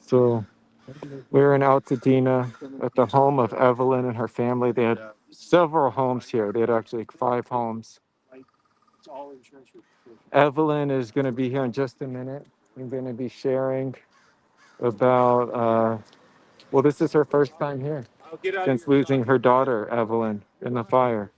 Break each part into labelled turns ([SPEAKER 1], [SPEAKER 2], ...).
[SPEAKER 1] So we're in Altadena at the home of Evelyn and her family. They had several homes here. They had actually like 5 homes. Evelyn is going to be here in just a minute. I'm going to be sharing about, well, this is her first time here since losing her daughter, Evelyn, in the fire.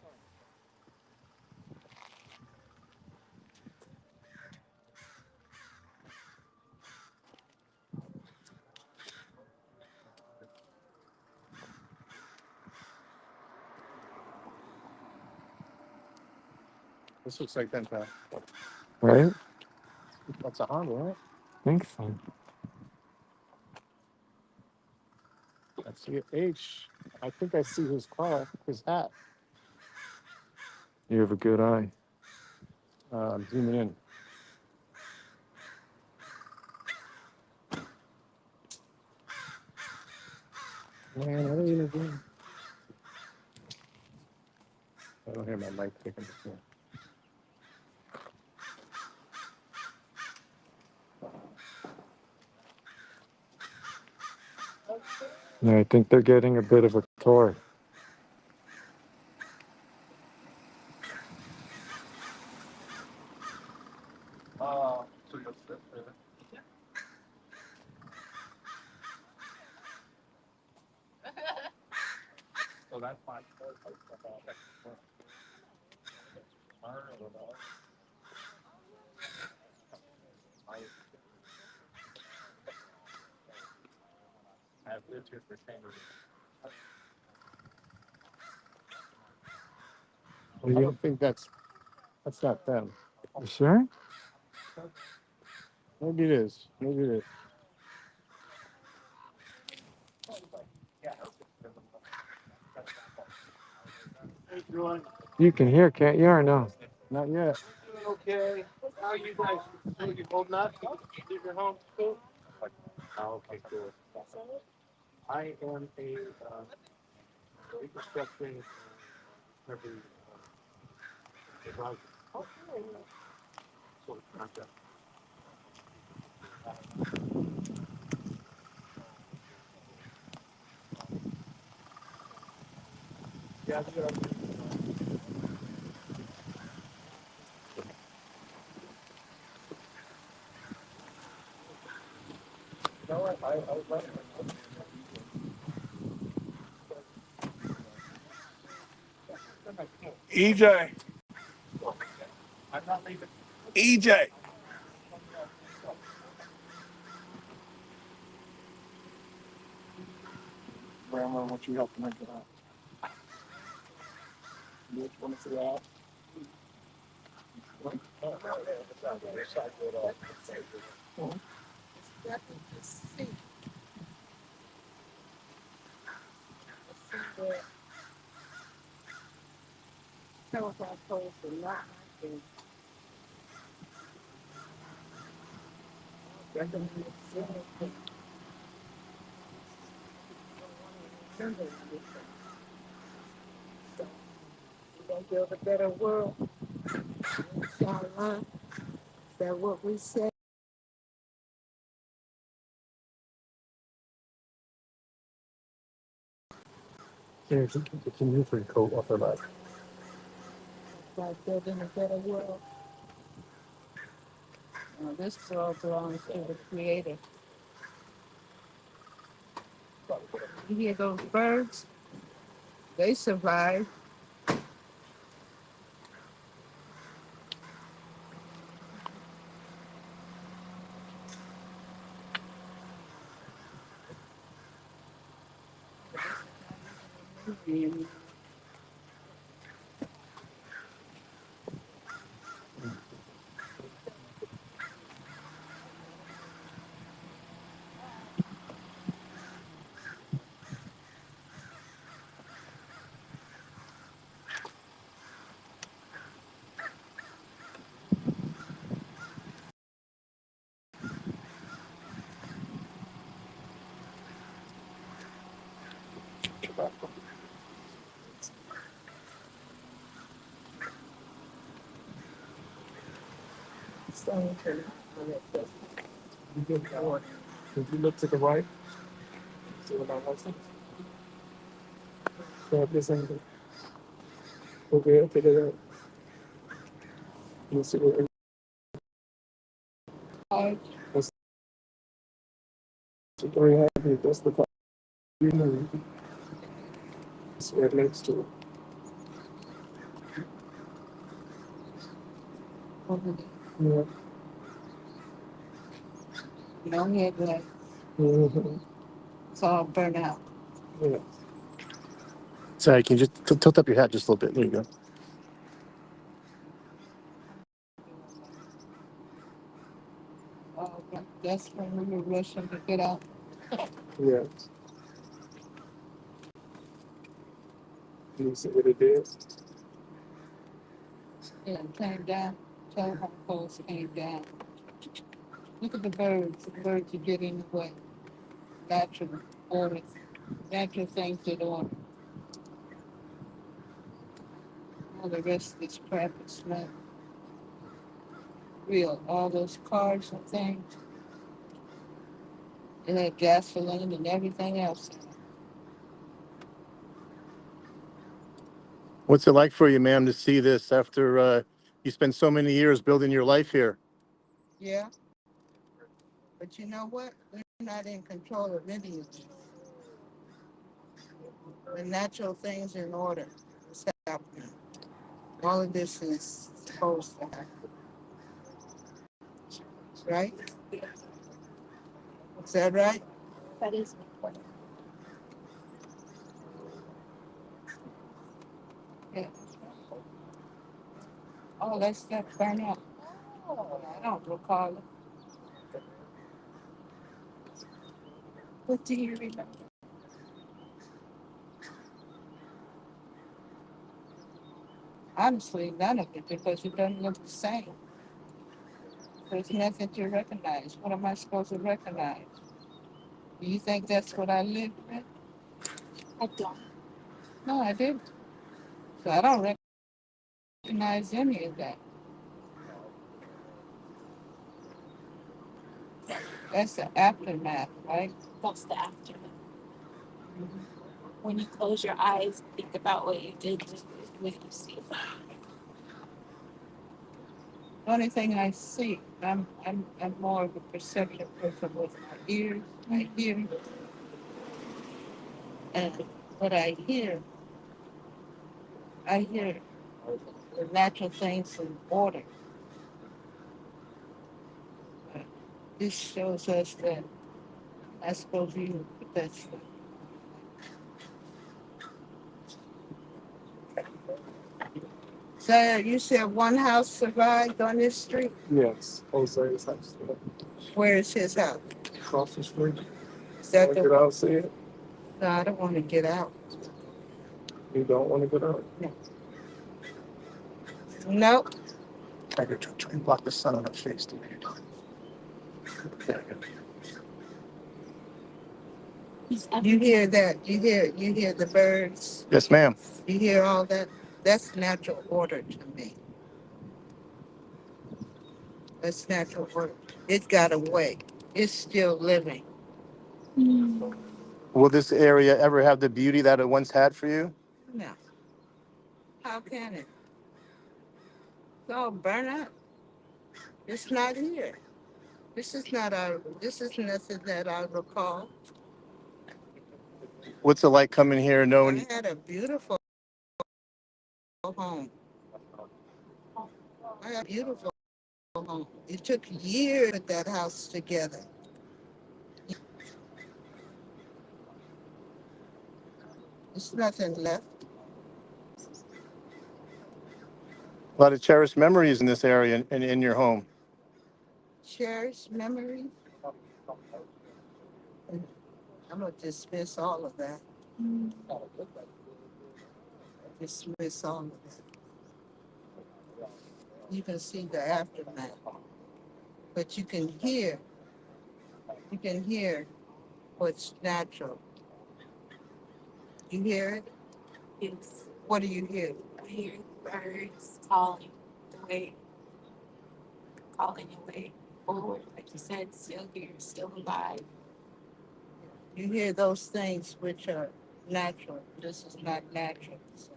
[SPEAKER 2] This looks like that.
[SPEAKER 1] Right?
[SPEAKER 2] That's a Honda, right?
[SPEAKER 1] I think so.
[SPEAKER 2] That's the H. I think I see his car, his hat.
[SPEAKER 1] You have a good eye.
[SPEAKER 2] I'm zooming in. Man, what are you doing? I don't hear my mic picking this one.
[SPEAKER 1] Yeah, I think they're getting a bit of a tour.
[SPEAKER 2] So you'll sit there. So that's fine. I've lived here for 10 years. I don't think that's not them.
[SPEAKER 1] You sure?
[SPEAKER 2] Maybe it is. Maybe it is.
[SPEAKER 1] You can hear, can't you, or no?
[SPEAKER 2] Not yet. Okay. How are you guys? You holding up? Leave your home cool? Oh, okay, cool. I am a reconstruction recovery advisor. Sort of concept. Yeah, sure. You know what? I would like to. EJ. I'm not leaving. EJ. Grandma, won't you help me get out? You want to see that?
[SPEAKER 3] Build a better world. Inshallah. Is that what we say?
[SPEAKER 2] Here, can you free coat off her back?
[SPEAKER 3] Like building a better world. This world belongs to the Creator. You hear those birds? They survive. And something on it. You get water.
[SPEAKER 1] If you look to the right, see what I'm liking? Grab this angle. Over here to the right. You see what that's the 300. That's the 500. It's right next to it. Yeah.
[SPEAKER 3] No headlight.
[SPEAKER 1] Mm-hmm.
[SPEAKER 3] It's all burnt out.
[SPEAKER 1] Yeah.
[SPEAKER 2] Sorry, can you just tilt up your hat just a little bit? There you go.
[SPEAKER 3] That's when we were rushing to get out.
[SPEAKER 1] Yeah. You see what it did?
[SPEAKER 3] And came down. Telephone poles came down. Look at the birds. The birds are getting away. Natural order. Natural things that order. All the rest of this crap is not real. All those cars and things. It had gasoline and everything else in it.
[SPEAKER 2] What's it like for you, ma'am, to see this after you spent so many years building your life here?
[SPEAKER 3] Yeah. But you know what? We're not in control of any of this. The natural things in order. It's happening. All of this is supposed to happen. Right? Is that right?
[SPEAKER 4] That is important.
[SPEAKER 3] Yeah. Oh, that stuff burn out. Oh, I don't recall it.
[SPEAKER 4] What do you remember?
[SPEAKER 3] Honestly, none of it because it doesn't look the same. There's nothing to recognize. What am I supposed to recognize? Do you think that's what I lived with?
[SPEAKER 4] I don't.
[SPEAKER 3] No, I didn't. So I don't recognize any of that. That's the aftermath, right?
[SPEAKER 4] That's the aftermath. When you close your eyes, think about what you did with what you see.
[SPEAKER 3] The only thing I see, I'm more of a perception person with my ears. I hear, and what I hear the natural things in order. But this shows us that I suppose you put that stuff. So you said one house survived on this street?
[SPEAKER 1] Yes. Jose's house.
[SPEAKER 3] Where is his house?
[SPEAKER 1] Across the street.
[SPEAKER 3] Is that
[SPEAKER 1] Want to get
[SPEAKER 3] the?
[SPEAKER 1] out, see it?
[SPEAKER 3] No, I don't want to get out.
[SPEAKER 1] You don't want to get out?
[SPEAKER 3] Nope.
[SPEAKER 2] Try and block the sun on her face.
[SPEAKER 3] You hear that? You hear the birds?
[SPEAKER 2] Yes, ma'am.
[SPEAKER 3] You hear all that? That's natural order to me. That's natural order. It got away. It's still living.
[SPEAKER 2] Will this area ever have the beauty that it once had for you?
[SPEAKER 3] No. How can it? It's all burnt up. It's not here. This is nothing that I recall.
[SPEAKER 2] What's it like coming here knowing?
[SPEAKER 3] I had a beautiful home. I had a beautiful home. It took years to put that house together. There's nothing left.
[SPEAKER 2] A lot of cherished memories in this area and in your home.
[SPEAKER 3] Cherished memories. I'm gonna dismiss all of that. Dismiss all of that. You can see the aftermath, but you can hear what's natural. You hear it?
[SPEAKER 4] Yes.
[SPEAKER 3] What do you hear?
[SPEAKER 4] I hear birds calling away forward. Like you said, still here, still alive.
[SPEAKER 3] You hear those things which are natural. This is not natural. So,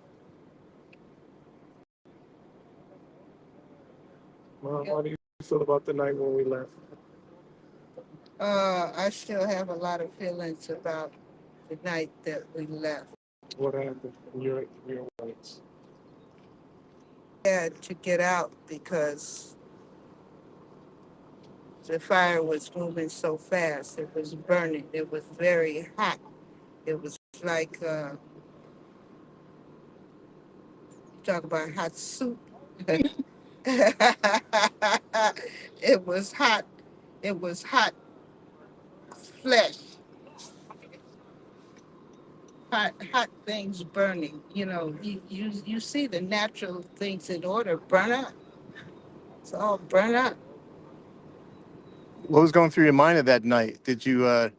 [SPEAKER 2] Well, how do you feel about the night when we left?
[SPEAKER 3] I still have a lot of feelings about the night that we left.
[SPEAKER 2] What happened in your words?
[SPEAKER 3] I had to get out because the fire was moving so fast. It was burning. It was very hot. It was like, talk about hot soup. It was hot. It was hot flesh, hot things burning. You see the natural things in order burn up. It's all burn up.
[SPEAKER 2] What was going through your mind at that night? Did you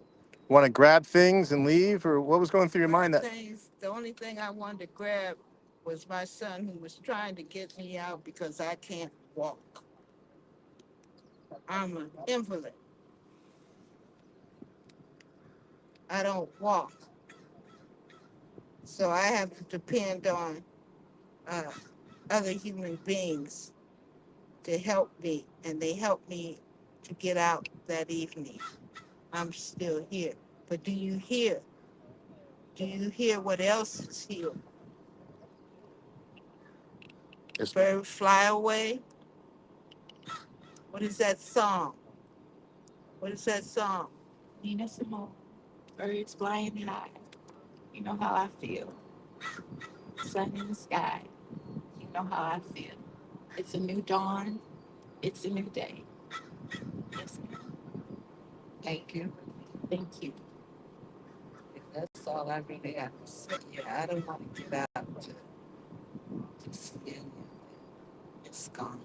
[SPEAKER 2] want to grab things and leave, or what was going through your mind?
[SPEAKER 3] The only thing I wanted to grab was my son, who was trying to get me out because I can't walk. I'm an invalid. I don't walk. So I have to depend on uh, other human beings to help me, and they helped me to get out that evening. I'm still here. But do you hear? Do you hear what else is here?
[SPEAKER 2] Yes.
[SPEAKER 3] Birds fly away. What is that song? What is that song?
[SPEAKER 4] Nina Simone, birds flying high. You know how I feel. Sun in the sky. You know how I feel. It's a new dawn. It's a new day. Yes, ma'am.
[SPEAKER 3] Thank you.
[SPEAKER 4] Thank you.
[SPEAKER 3] That's all I really have to say. Yeah, I don't want to get out to see it. It's gone.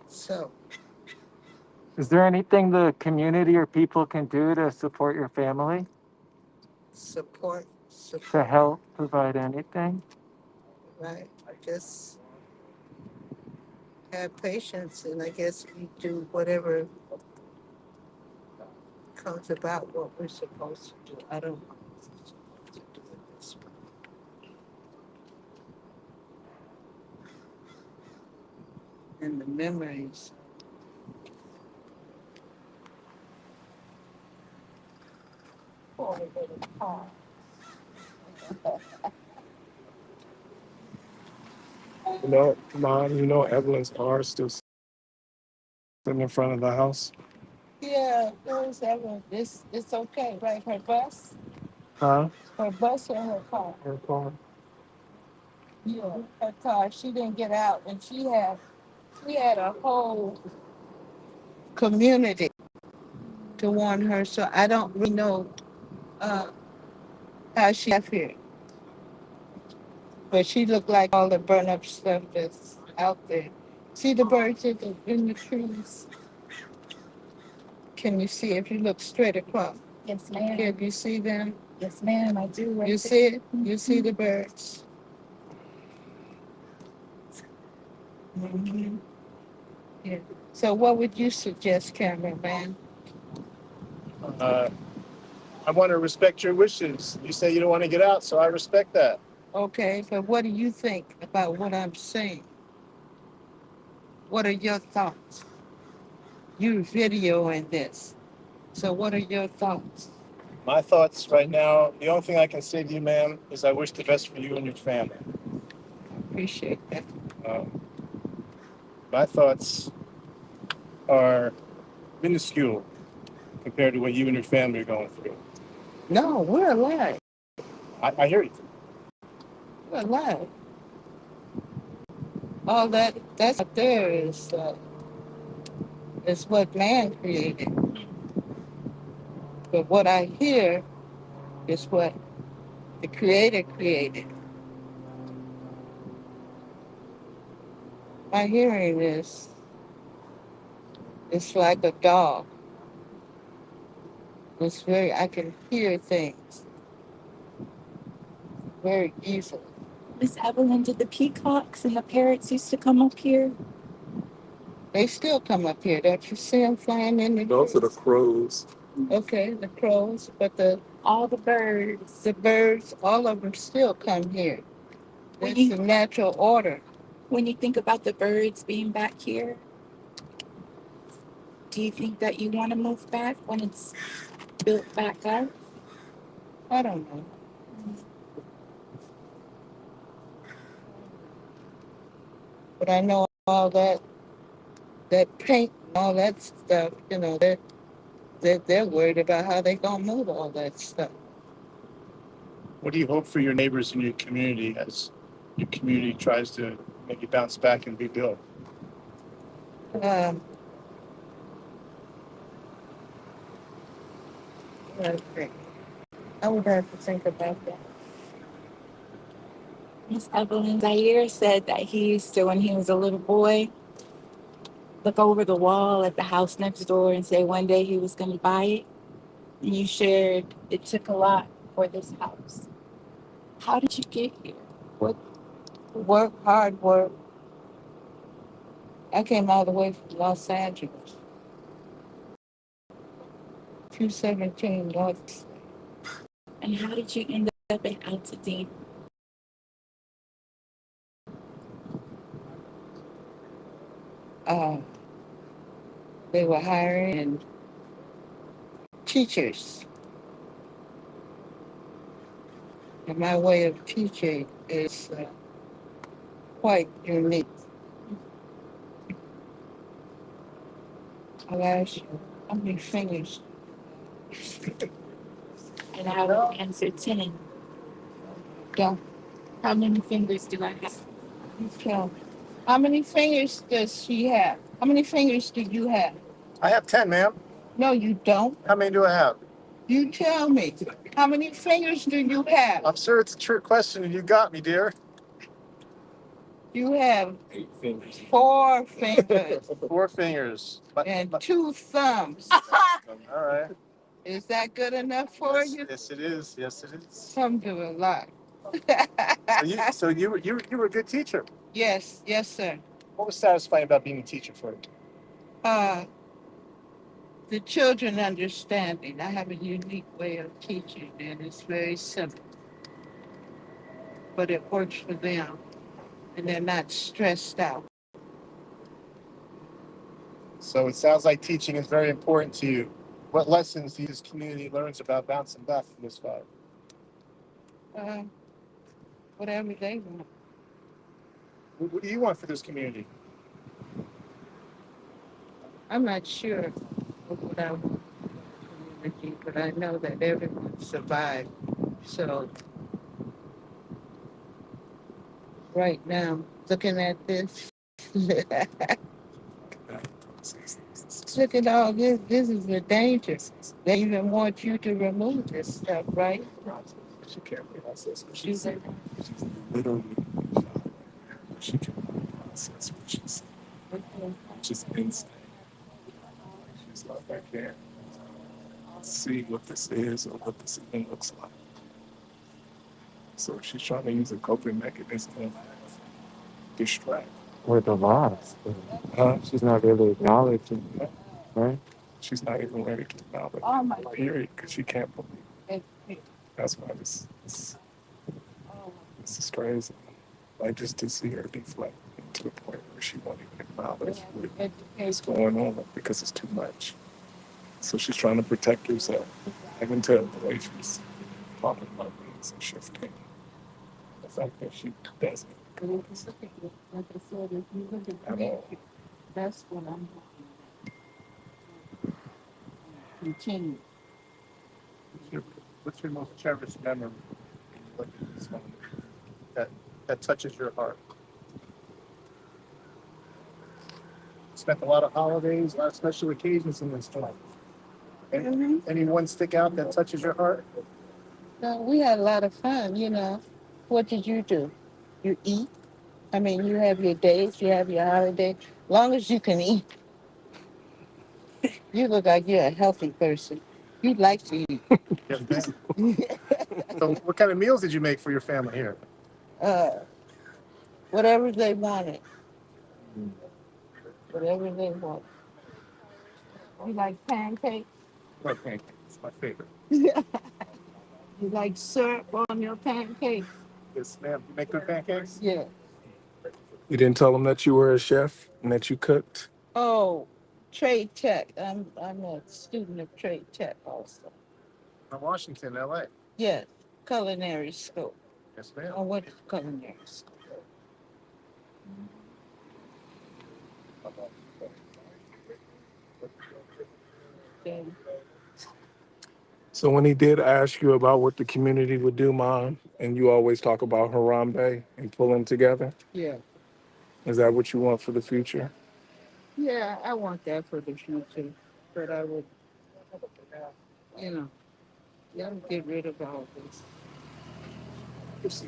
[SPEAKER 3] So,
[SPEAKER 1] Is there anything the community or people can do to support your family?
[SPEAKER 3] support,
[SPEAKER 1] To help provide anything?
[SPEAKER 3] right? Just have patience, and I guess we do whatever comes about what we're supposed to do. I don't know what to do with this one. And the memories. Poor little car.
[SPEAKER 2] Mom, Evelyn's car is still sitting in front of the house.
[SPEAKER 3] Yeah, there's Evelyn. It's okay, right? Her bus?
[SPEAKER 2] Huh?
[SPEAKER 3] Her bus or her car?
[SPEAKER 2] Her car.
[SPEAKER 3] Yeah, her car. She didn't get out, and she had a whole community to warn her. So I don't really know uh, how she got here, but she looked like all the burn up stuff that's out there. See the birds in the trees? Can you see if you look straight across?
[SPEAKER 4] Yes, ma'am.
[SPEAKER 3] Can you see them?
[SPEAKER 4] Yes, ma'am. I do. Right
[SPEAKER 3] You
[SPEAKER 4] there.
[SPEAKER 3] see it? You see the birds? Mhm. Yeah. So what would you suggest, cameraman?
[SPEAKER 2] Uh, I want to respect your wishes. You say you don't want to get out, so I respect that.
[SPEAKER 3] Okay, but what do you think about what I'm saying? What are your thoughts? You're videoing this. So what are your thoughts?
[SPEAKER 2] My thoughts right now, the only thing I can say to you, ma'am, is I wish the best for you and your family.
[SPEAKER 3] Appreciate that.
[SPEAKER 2] Um, my thoughts are minuscule compared to what you and your family are going through.
[SPEAKER 3] No, we're alive.
[SPEAKER 2] I hear you.
[SPEAKER 3] We're alive. All that's out there is what man created. But what I hear is what the creator created. My hearing is it's like a dog. I can hear things very easily.
[SPEAKER 4] Miss Evelyn, did the peacocks and the parrots used to come up here?
[SPEAKER 3] They still come up here. Don't you see them flying in the
[SPEAKER 1] Those are the
[SPEAKER 3] trees?
[SPEAKER 1] crows.
[SPEAKER 3] Okay, the crows, but
[SPEAKER 4] All the birds.
[SPEAKER 3] the birds, all of them still come here.
[SPEAKER 4] When
[SPEAKER 3] That's the
[SPEAKER 4] you
[SPEAKER 3] natural order.
[SPEAKER 4] when you think about the birds being back here, do you think that you want to move back when it's built back up?
[SPEAKER 3] I don't know. But I know all that paint and all that stuff, they're worried about how they gonna move all that stuff.
[SPEAKER 2] What do you hope for your neighbors in your community as your community tries to maybe bounce back and rebuild?
[SPEAKER 3] Okay. I would have to think about that.
[SPEAKER 4] Miss Evelyn, Zaire said that he used to, when he was a little boy, look over the wall at the house next door and say one day he was going to buy it. And you shared it took a lot for this house. How did you get here? What?
[SPEAKER 3] Work, hard work. I came all the way from Los Angeles. 217 North.
[SPEAKER 4] And how did you end up in Altadena?
[SPEAKER 3] They were hiring teachers. And my way of teaching is quite unique. I'll ask you, how many fingers?
[SPEAKER 4] And I would answer 10.
[SPEAKER 3] Don't
[SPEAKER 4] How many fingers do I have?
[SPEAKER 3] you tell me. How many fingers does she have? How many fingers do you have?
[SPEAKER 2] I have 10, ma'am.
[SPEAKER 3] No, you don't.
[SPEAKER 2] How many do I have?
[SPEAKER 3] You tell me. How many fingers do you have?
[SPEAKER 2] I'm sure it's a trick question and you got me, dear.
[SPEAKER 3] You have
[SPEAKER 1] 8 fingers.
[SPEAKER 3] 4 fingers
[SPEAKER 2] 4 fingers.
[SPEAKER 3] and 2 thumbs.
[SPEAKER 2] All right.
[SPEAKER 3] Is that good enough for
[SPEAKER 2] Yes,
[SPEAKER 3] you?
[SPEAKER 2] yes, it is. Yes, it is.
[SPEAKER 3] Some do a lot.
[SPEAKER 2] So you were a good teacher.
[SPEAKER 3] Yes, sir.
[SPEAKER 2] What was satisfying about being a teacher for you?
[SPEAKER 3] Uh, the children understanding. I have a unique way of teaching, and it's very simple, but it works for them, and they're not stressed out.
[SPEAKER 2] So it sounds like teaching is very important to you. What lessons do this community learns about bouncing back from this fire?
[SPEAKER 3] Uh, whatever they want.
[SPEAKER 2] What do you want for this community?
[SPEAKER 3] I'm not sure of what I want for the community, but I know that everyone survived. So right now, looking at this, look at all this. This is the danger. They even want you to remove this stuff, right?
[SPEAKER 1] She can't process what
[SPEAKER 3] She's
[SPEAKER 1] she's literally she can't process what she's just insane. She's like, I can't see what this is or what this even looks like. So she's trying to use a coping mechanism of distract. With the loss. She's not really acknowledging that, right? She's not even ready to acknowledge
[SPEAKER 3] Oh my
[SPEAKER 1] period because she can't believe it.
[SPEAKER 3] God.
[SPEAKER 1] That's why this is crazy. Like just to see her deflect to the point where she won't even acknowledge what's going on because it's too much. So she's trying to protect herself. I can tell the way she's talking about things and shifting. The fact that she doesn't
[SPEAKER 3] Like I said, if you look at
[SPEAKER 1] at
[SPEAKER 3] me,
[SPEAKER 1] all.
[SPEAKER 3] that's what I'm continue.
[SPEAKER 2] What's your most cherished memory when you look at this moment that touches your heart? Spent a lot of holidays, a lot of special occasions in this time. Any one stick out that touches your heart?
[SPEAKER 3] No, we had a lot of fun, What did you do? You eat? I mean, you have your days, you have your holiday. Long as you can eat. You look like you're a healthy person. You like to eat.
[SPEAKER 2] Yes, ma'am. So what kind of meals did you make for your family here?
[SPEAKER 3] whatever they wanted, whatever they wanted. You like pancakes?
[SPEAKER 1] Like pancakes, my favorite.
[SPEAKER 3] You like syrup on your pancakes?
[SPEAKER 1] Yes, ma'am. You make good pancakes?
[SPEAKER 3] Yeah.
[SPEAKER 2] You didn't tell them that you were a chef and that you cooked?
[SPEAKER 3] Oh, trade tech. I'm a student of trade tech also.
[SPEAKER 1] In Washington, LA.
[SPEAKER 3] Yes, culinary school.
[SPEAKER 1] Yes, ma'am.
[SPEAKER 3] I went to culinary school. Then,
[SPEAKER 2] So when he did ask you about what the community would do, Mom, and you always talk about Harambe and pulling together,
[SPEAKER 3] yeah,
[SPEAKER 2] is that what you want for the future?
[SPEAKER 3] yeah, I want that for the future, but I would, you gotta get rid of all this. It's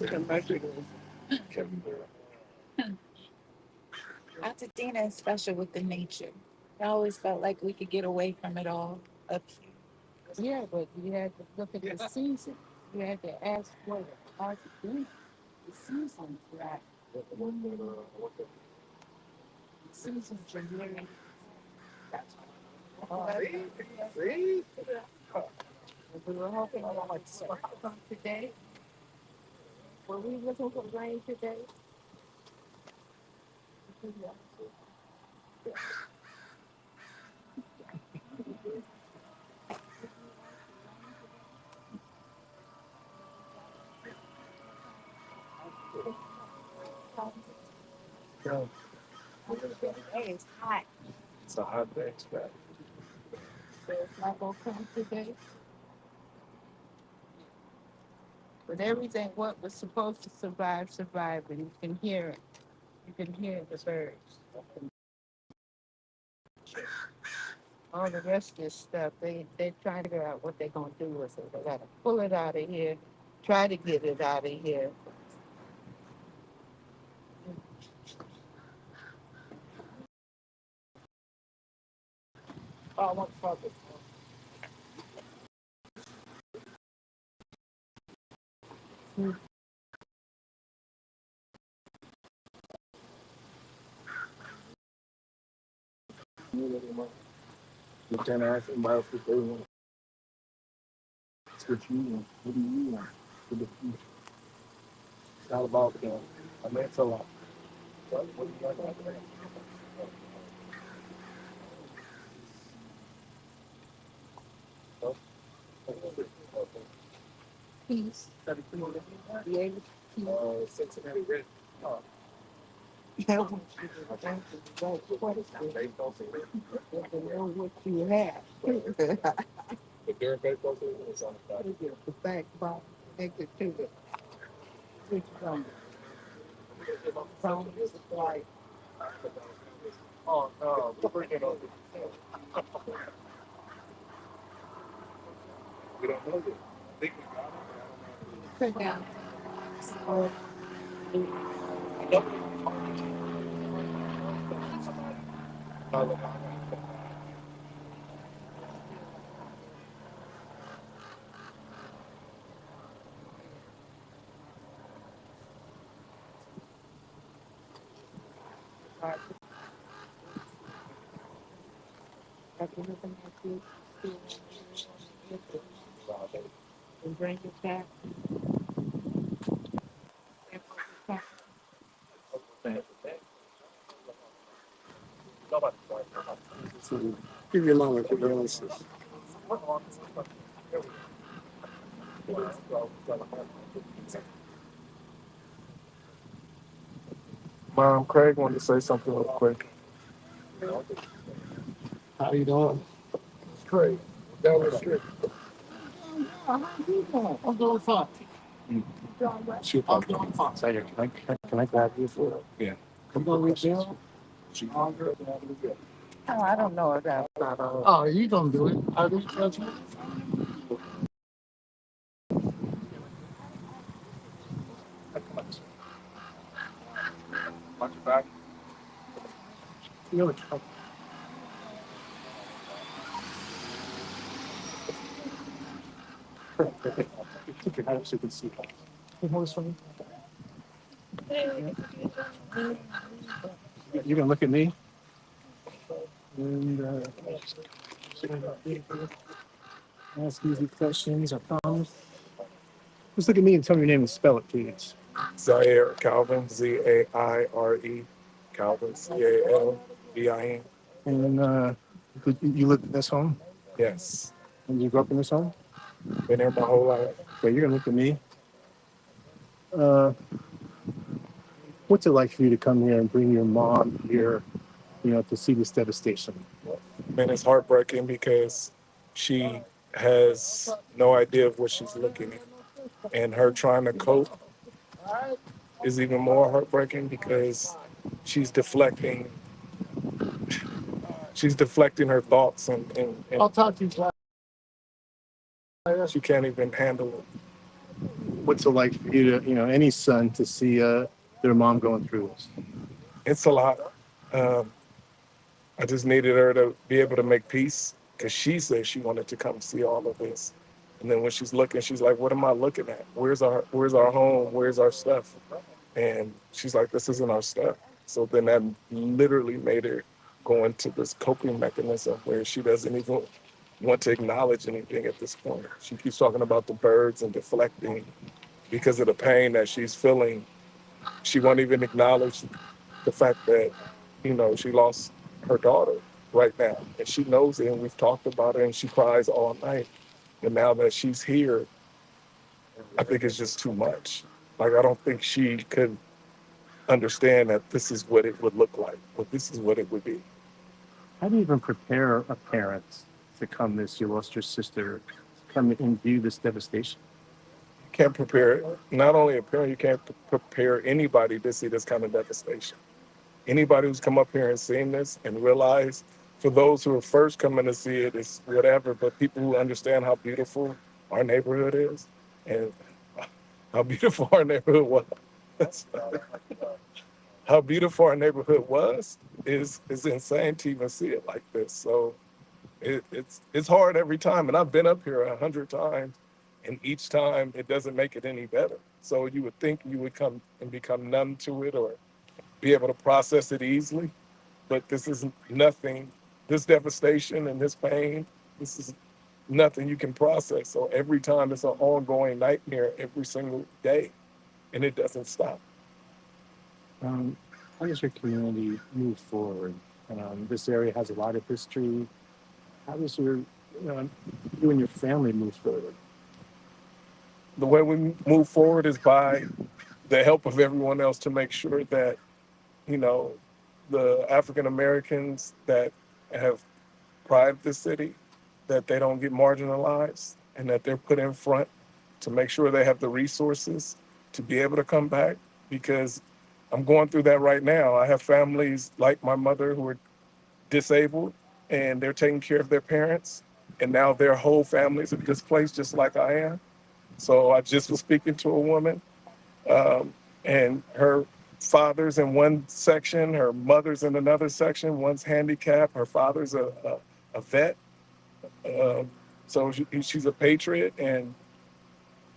[SPEAKER 3] commercial.
[SPEAKER 4] Altadena is special with the nature. I always felt like we could get away from it all up here.
[SPEAKER 3] Yeah, but you had to look at the season. You had to ask what hard to do. The season's right. The seasons are really.
[SPEAKER 1] See?
[SPEAKER 3] We were hoping for today. Were we looking for rain today?
[SPEAKER 2] No,
[SPEAKER 4] Hey, it's hot.
[SPEAKER 2] it's a hot day today.
[SPEAKER 3] So it's not gonna come today. But everything what was supposed to survive survived, and you can hear it. You can hear the birds. All the rest of this stuff, they trying to figure out what they're gonna do with it. They gotta pull it out of here, try to get it out of here. Oh, I want to talk about
[SPEAKER 2] Lieutenant asking about what they want. It's what you want. What do you want for the future? It's not about them. I mean, it's a lot. What do you want out there?
[SPEAKER 3] peace. Be able to
[SPEAKER 2] Cincinnati Red.
[SPEAKER 3] help you to answer the right question. If they know what you have.
[SPEAKER 2] But they're baseball team is on the back.
[SPEAKER 3] The back bone connected to it. Which bone? Bone is like
[SPEAKER 2] Oh, no. We're bringing over. We don't know yet. I think we got it,
[SPEAKER 3] sit down. Or
[SPEAKER 2] but I don't know.
[SPEAKER 3] after looking at this, and bring it back.
[SPEAKER 2] Give your mom a condolences. Mom, Craig wanted to say something real quick. How you doing? It's Craig. Down the street.
[SPEAKER 3] I'm doing fine.
[SPEAKER 2] She'll
[SPEAKER 3] I'm
[SPEAKER 2] probably.
[SPEAKER 3] doing fine.
[SPEAKER 1] Zaire, can I grab you for it?
[SPEAKER 2] Yeah.
[SPEAKER 3] I'm going to jail. Oh, I don't know about that. Oh, you gonna do it? Are these judgment?
[SPEAKER 2] Watch your back.
[SPEAKER 3] You
[SPEAKER 1] Keep your head up so you can see.
[SPEAKER 3] know,
[SPEAKER 2] You can look at me and ask easy questions, I promise. Just look at me and tell me your name and spell it, please. Zaire Calvin, Zaire, Calvin, Calvin. And you live in this home? Yes. And you grew up in this home? Been here my whole life. Okay, you're gonna look at me. Uh, what's it like for you to come here and bring your mom here, to see this devastation? Man, it's heartbreaking because she has no idea of what she's looking at. And her trying to cope is even more heartbreaking because she's deflecting her thoughts and I'll talk to you. She can't even handle it. What's it like for you to, any son to see their mom going through this? It's a lot. Um, I just needed her to be able to make peace because she said she wanted to come see all of this. And then when she's looking, she's like, what am I looking at? Where's our home? Where's our stuff? And she's like, this isn't our stuff. So then that literally made her go into this coping mechanism where she doesn't even want to acknowledge anything at this point. She keeps talking about the birds and deflecting because of the pain that she's feeling. She won't even acknowledge the fact that, she lost her daughter right now. And she knows it, and we've talked about it, and she cries all night. And now that she's here, I think it's just too much. Like, I don't think she could understand that this is what it would look like, but this is what it would be. How do you even prepare a parent to come this, you lost your sister, come and view this devastation? You can't prepare, not only a parent, you can't prepare anybody to see this kind of devastation. Anybody who's come up here and seen this and realize, for those who are first coming to see it, it's whatever, but people who understand how beautiful our neighborhood is and how beautiful our neighborhood was, how beautiful our neighborhood was is insane to even see it like this. So it's hard every time. And I've been up here 100 times, and each time it doesn't make it any better. So you would think you would come and become numb to it or be able to process it easily. But this is nothing, this devastation and this pain, this is nothing you can process. So every time it's an ongoing nightmare every single day, and it doesn't stop. How does your community move forward? This area has a lot of history. How does you and your family move forward? The way we move forward is by the help of everyone else to make sure that, the African Americans that have pride of the city, that they don't get marginalized and that they're put in front to make sure they have the resources to be able to come back. Because I'm going through that right now. I have families like my mother who are disabled and they're taking care of their parents. And now their whole families are displaced just like I am. So I just was speaking to a woman and her father's in one section, her mother's in another section. One's handicapped, her father's a vet. So she's a patriot, and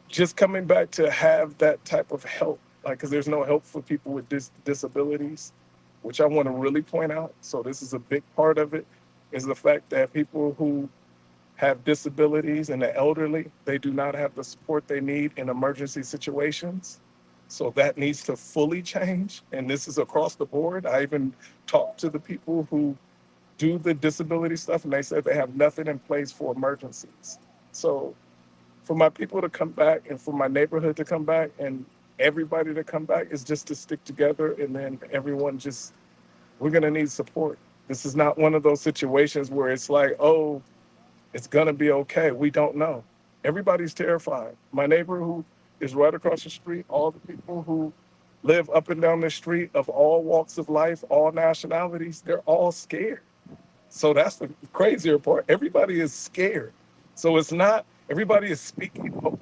[SPEAKER 2] just coming back to have that type of help, like, because there's no help for people with disabilities, which I want to really point out. So this is a big part of it, is the fact that people who have disabilities and the elderly, they do not have the support they need in emergency situations. So that needs to fully change. And this is across the board. I even talked to the people who do the disability stuff, and they said they have nothing in place for emergencies. So for my people to come back and for my neighborhood to come back and everybody to come back is just to stick together, and then everyone just, we're gonna need support. This is not one of those situations where it's like, oh, it's gonna be okay. We don't know. Everybody's terrified. My neighbor who is right across the street, all the people who live up and down the street of all walks of life, all nationalities, they're all scared. So that's the crazier part. Everybody is scared. So it's not, everybody is speaking hope,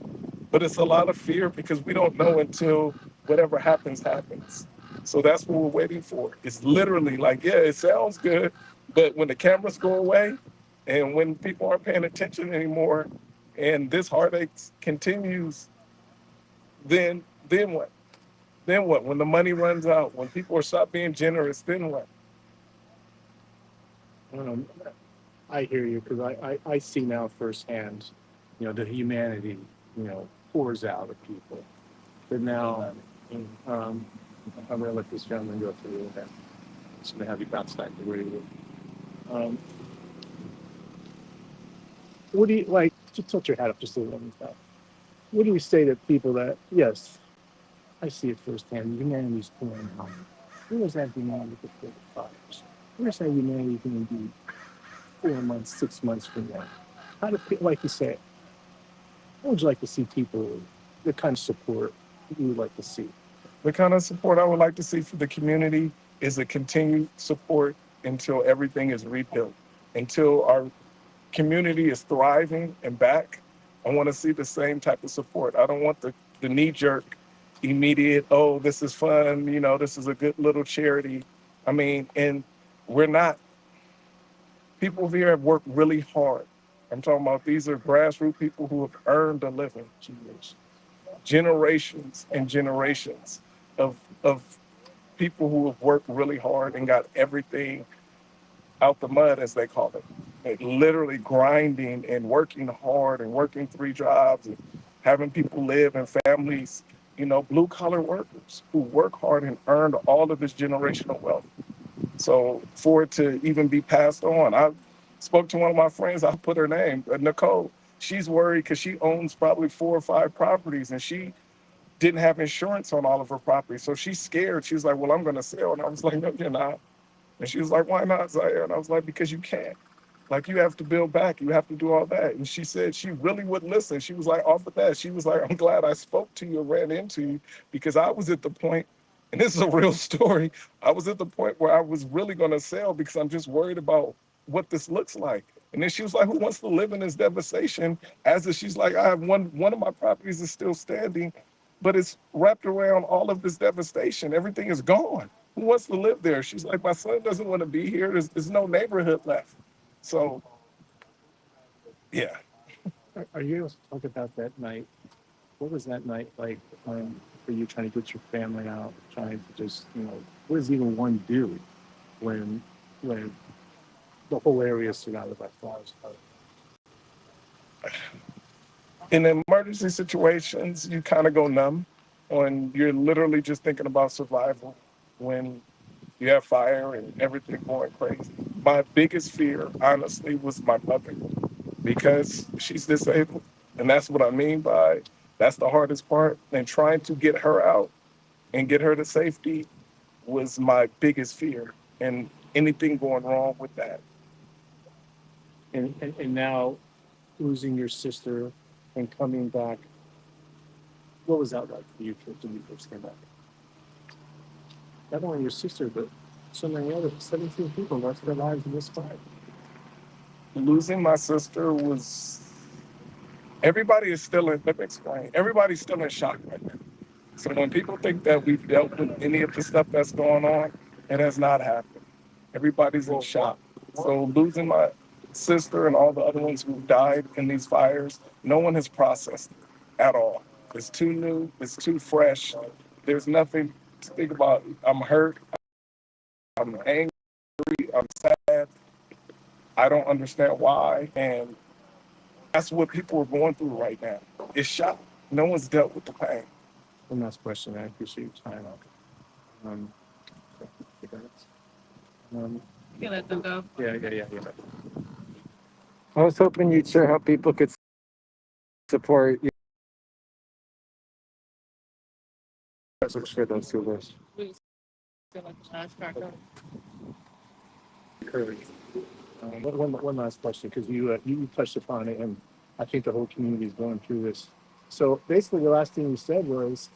[SPEAKER 2] but it's a lot of fear because we don't know until whatever happens, happens. So that's what we're waiting for. It's literally like, yeah, it sounds good, but when the cameras go away and when people aren't paying attention anymore and this heartache continues, then what? Then what? When the money runs out, when people are stop being generous, then what?
[SPEAKER 5] Um, I hear you because I see now firsthand, the humanity, pours out of people. But now, um, I'm going to let this gentleman go through and just going to have you bounce back to where you were. What do you like? Just tilt your hat up just a little bit. What do you say to people that, yes, I see it firsthand, humanity's pouring out. Where is that humanity before the fires? Where's that humanity going to be 4 months, 6 months from now? How do people, like you say, what would you like to see people, the kind of support you would like to see?
[SPEAKER 2] The kind of support I would like to see for the community is a continued support until everything is rebuilt, until our community is thriving and back. I want to see the same type of support. I don't want the knee jerk, immediate, oh, this is fun, this is a good little charity. I mean, and we're not, people here have worked really hard. I'm talking about these are grassroots people who have earned a living. Generations and generations of people who have worked really hard and got everything out the mud, as they call it. Like literally grinding and working hard and working 3 jobs and having people live in families, blue collar workers who work hard and earned all of this generational wealth. So for it to even be passed on, I spoke to one of my friends, I put her name, Nicole. She's worried because she owns probably 4 or 5 properties and she didn't have insurance on all of her properties. So she's scared. She's like, well, I'm going to sell. And I was like, no, you're not. And she was like, why not, Zaire? And I was like, because you can't. Like, you have to build back. You have to do all that. And she said she really wouldn't listen. She was like, off of that. She was like, I'm glad I spoke to you and ran into you because I was at the point, and this is a real story. I was at the point where I was really going to sell because I'm just worried about what this looks like. And then she was like, who wants to live in this devastation? As if she's like, I have one of my properties is still standing, but it's wrapped around all of this devastation. Everything is gone. Who wants to live there? She's like, my son doesn't want to be here. There's no neighborhood left. So, yeah.
[SPEAKER 5] Are you able to talk about that night? What was that night like for you trying to get your family out, trying to just, what does even one do when when the whole area is surrounded by fires?
[SPEAKER 2] In emergency situations, you kind of go numb when you're literally just thinking about survival. When you have fire and everything going crazy. My biggest fear, honestly, was my mother because she's disabled. And that's what I mean by that's the hardest part. And trying to get her out and get her to safety was my biggest fear. And anything going wrong with that.
[SPEAKER 5] And now losing your sister and coming back, what was that like for you when you first came back? Not only your sister, but so many other 17 people lost their lives in this fire.
[SPEAKER 2] Losing my sister was, everybody is still in, let me explain, everybody's still in shock right now. So when people think that we've dealt with any of the stuff that's going on, it has not happened. Everybody's in shock. So losing my sister and all the other ones who died in these fires, no one has processed it at all. It's too new, it's too fresh. There's nothing to think about. I'm hurt, I'm angry, I'm sad. I don't understand why. And that's what people are going through right now. It's shock. No one's dealt with the pain.
[SPEAKER 5] One last question. I appreciate your time. Um,
[SPEAKER 4] You can let them go.
[SPEAKER 5] yeah.
[SPEAKER 1] I was hoping you'd share how people could support you for those who wish.
[SPEAKER 4] We still let the last part go.
[SPEAKER 5] Courage. One last question, because you touched upon it, and I think the whole community is going through this. So basically, the last thing you said was,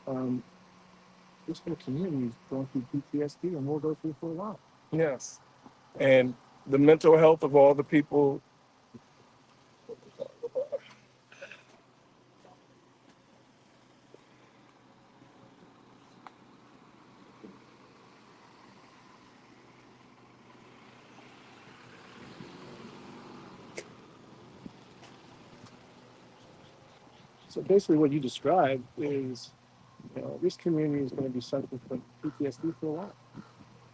[SPEAKER 5] this whole community is going through PTSD, and we'll go through for a while.
[SPEAKER 2] Yes. And the mental health of all the people.
[SPEAKER 5] So basically, what you described is, this community is going to be suffering from PTSD for a while.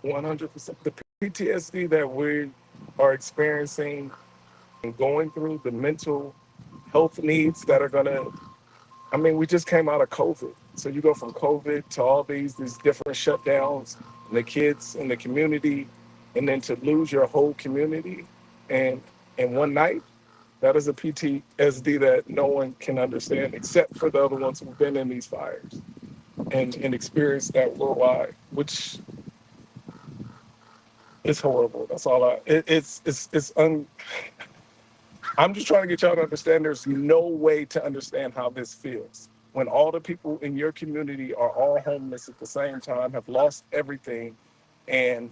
[SPEAKER 2] 100%. The PTSD that we are experiencing and going through, the mental health needs that are going to, I mean, we just came out of COVID. So you go from COVID to all these different shutdowns and the kids in the community, and then to lose your whole community and in one night, that is a PTSD that no one can understand except for the other ones who've been in these fires and experienced that worldwide, which is horrible. That's all I'm just trying to get y'all to understand there's no way to understand how this feels. When all the people in your community are all homeless at the same time, have lost everything, and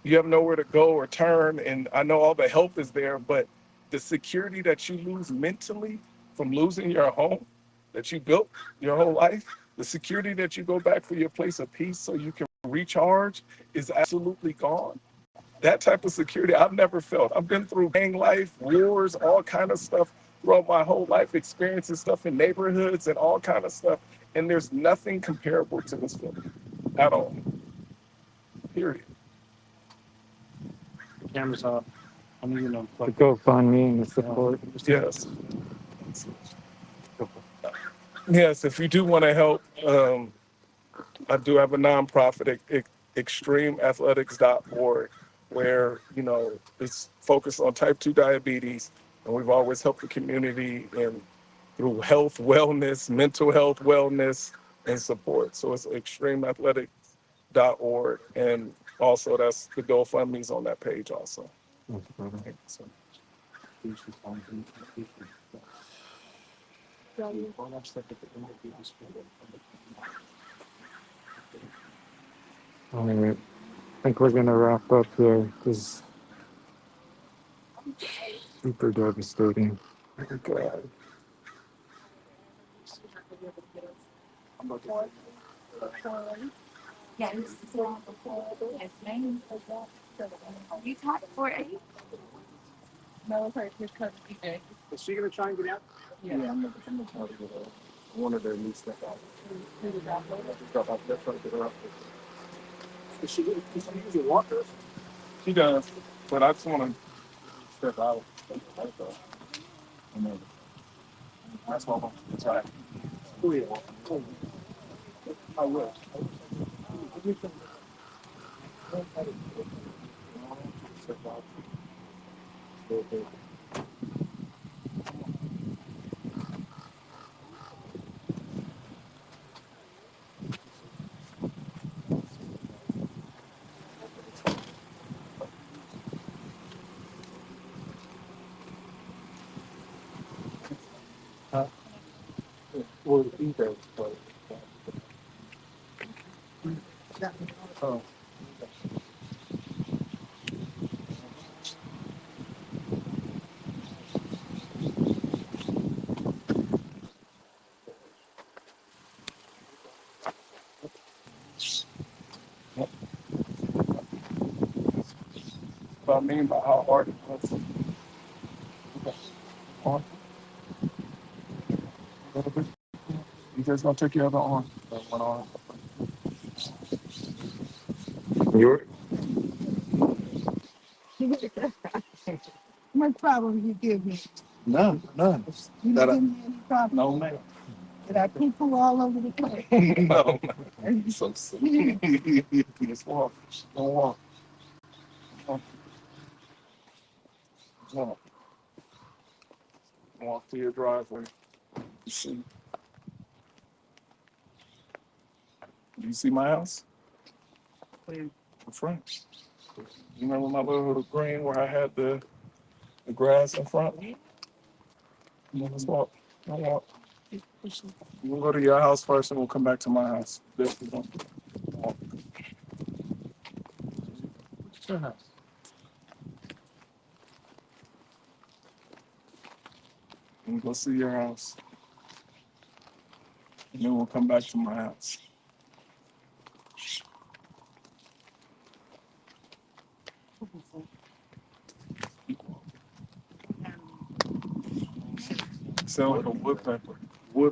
[SPEAKER 2] you have nowhere to go or turn. And I know all the help is there, but the security that you lose mentally from losing your home that you built your whole life, the security that you go back for your place of peace so you can recharge is absolutely gone. That type of security I've never felt. I've been through gang life, wars, all kind of stuff throughout my whole life, experiencing stuff in neighborhoods and all kind of stuff. And there's nothing comparable to this feeling at all. Period.
[SPEAKER 5] The camera's off. I'm going to
[SPEAKER 1] The
[SPEAKER 5] unplug.
[SPEAKER 1] GoFundMe and the support.
[SPEAKER 2] Yes. Yes, if you do want to help, I do have a nonprofit, extremeathletics.org, where, it's focused on type 2 diabetes. And we've always helped the community and through health, wellness, mental health, wellness, and support. So it's extremeathletics.org. And also that's the GoFundMe's on that page also. So,
[SPEAKER 1] All right. I think we're going to wrap up here because super devastating.
[SPEAKER 2] God.
[SPEAKER 4] Yes. Yes, ma'am. You talked for 8?
[SPEAKER 5] Is she going to try and get out?
[SPEAKER 2] Yeah, I'm gonna try to get one of their new stuff out.
[SPEAKER 5] Is she use your walker?
[SPEAKER 2] She does, but I just want to step out. That's what I'm going to try.
[SPEAKER 5] Oh, yeah. I will.
[SPEAKER 2] Step out. Well, either, but, oh. What I mean by how hard it was. On. A little bit. You guys gonna take your other arm. That one arm.
[SPEAKER 1] You're
[SPEAKER 3] What problem you give me?
[SPEAKER 2] None.
[SPEAKER 3] You
[SPEAKER 2] That
[SPEAKER 3] didn't give me any problem.
[SPEAKER 2] no, ma'am.
[SPEAKER 3] Did I people all over the place?
[SPEAKER 2] No, ma'am. So silly. Just walk. Don't walk. Walk. Walk to your driveway. You see? Do you see my house?
[SPEAKER 3] Where?
[SPEAKER 2] The front. You remember my little green where I had the grass in front? Let's walk. Don't walk. We'll go to your house first and we'll come back to my house. This is one. Walk. What's your house? We'll go see your house. And then we'll come back to my house. Sound like a woodpecker.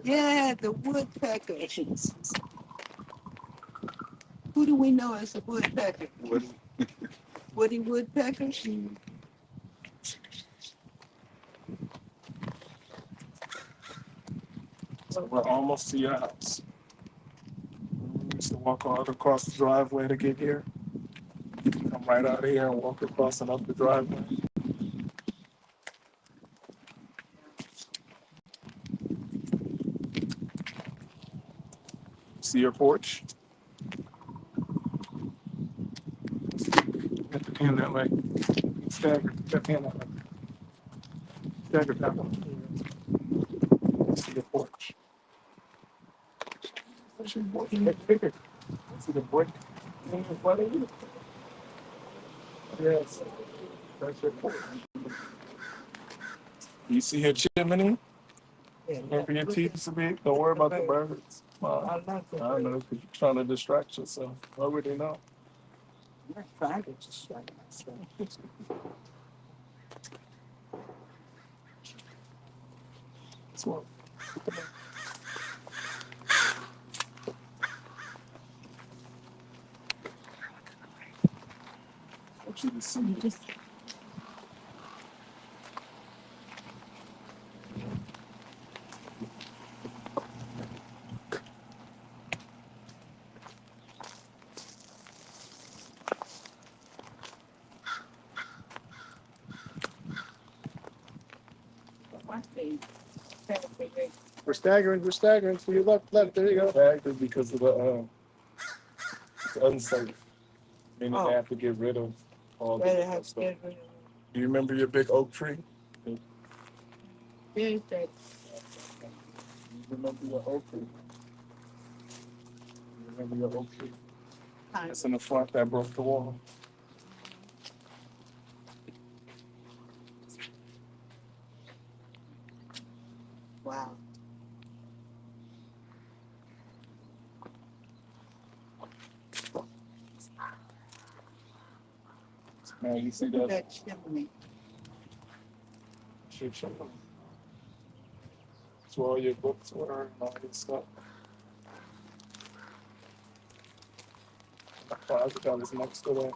[SPEAKER 3] Yeah, the woodpecker. Who do we know as a woodpecker?
[SPEAKER 2] Woody.
[SPEAKER 3] Woody woodpecker?
[SPEAKER 2] So we're almost to your house. We used to walk all across the driveway to get here. Come right out of here and walk across and up the driveway. See your porch? Get the hand that way. Stagger. Get that hand that way. Stagger that one. See your porch. That's your porch. See the porch? What are you? Yes. That's your porch. You see your chimney? Remember your teeth used to be? Don't worry about the birds. Well,
[SPEAKER 3] I like the
[SPEAKER 2] I know, because you're trying to distract yourself. Why would they know?
[SPEAKER 3] I'm trying to distract myself.
[SPEAKER 2] So, I want you to see it.
[SPEAKER 3] One thing,
[SPEAKER 5] We're staggering. So you left. There you go.
[SPEAKER 2] Staggered because of it's unsafe. Meaning
[SPEAKER 3] Oh.
[SPEAKER 2] they have to get rid of all the
[SPEAKER 3] better
[SPEAKER 2] different
[SPEAKER 3] have
[SPEAKER 2] stuff.
[SPEAKER 3] to get rid of
[SPEAKER 2] Do you remember your big oak tree?
[SPEAKER 3] it. Here's that.
[SPEAKER 2] You remember your oak tree? You remember your oak tree?
[SPEAKER 3] Kind
[SPEAKER 2] It's in the front that broke the wall.
[SPEAKER 3] Wow.
[SPEAKER 2] Now you see
[SPEAKER 3] Look at
[SPEAKER 2] that?
[SPEAKER 3] that chimney.
[SPEAKER 2] That's where all your books were and all your stuff. My closet that was next to that.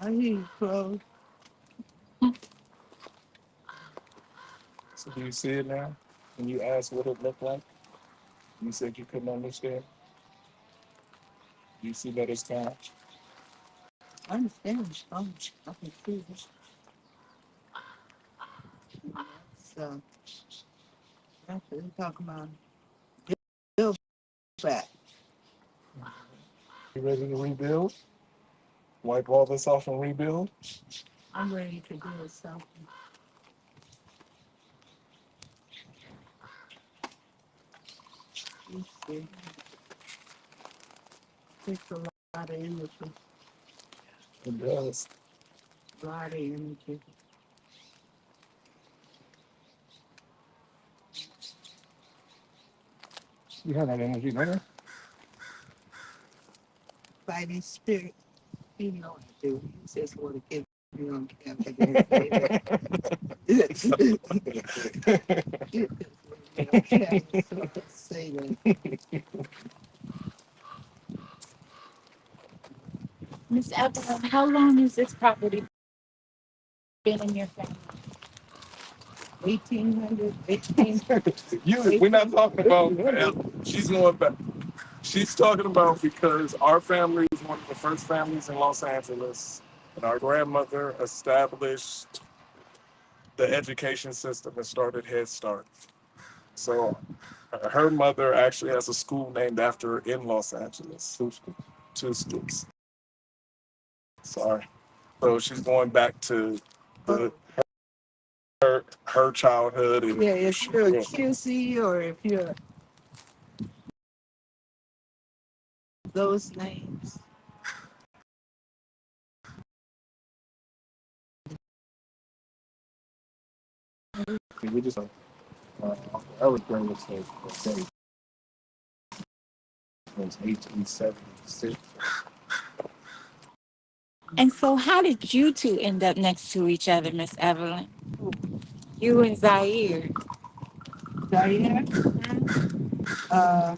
[SPEAKER 3] I hear you, Claude.
[SPEAKER 2] So do you see it now? When you asked what it looked like, you said you couldn't understand. You see that it's gone.
[SPEAKER 3] I understand the sponge. I can see this. So that's what we're talking about. Build back.
[SPEAKER 2] You ready to rebuild? Wipe all this off and rebuild?
[SPEAKER 3] I'm ready to do something. You see. Takes a lot of energy.
[SPEAKER 2] It does.
[SPEAKER 3] A lot of energy.
[SPEAKER 2] You have that energy there.
[SPEAKER 3] Fighting spirit. You know I do. You just want to get me on camera and say that. Okay, so let's say that.
[SPEAKER 4] Miss Evelyn, how long has this property been in your family?
[SPEAKER 3] 1800,
[SPEAKER 2] We're not talking about. She's going back. She's talking about because our family is one of the first families in Los Angeles, and our grandmother established the education system and started Head Start. So her mother actually has a school named after her in Los Angeles. Two schools. Sorry. So she's going back to her childhood. And
[SPEAKER 3] yeah, if you're a QC or if you're those names.
[SPEAKER 2] we just I was bring this thing since 1876.
[SPEAKER 4] And so, how did you two end up next to each other, Miss Evelyn? You and Zaire.
[SPEAKER 3] Zaire, uh,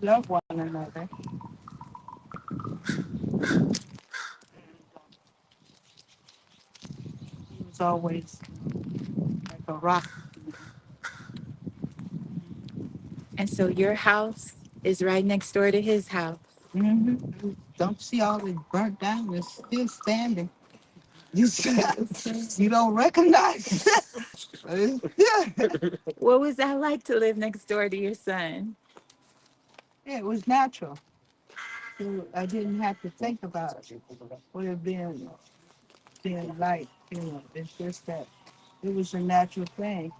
[SPEAKER 3] love one another. He was always like a rock.
[SPEAKER 4] And so, your house is right next door to his house.
[SPEAKER 3] Mm-hmm. Don't see all it burnt down. It's still standing. You you don't recognize it. But it's still.
[SPEAKER 4] What was that like to live next door to your son?
[SPEAKER 3] Yeah, it was natural. So I didn't have to think about it. What it being like, it's just that it was a natural thing.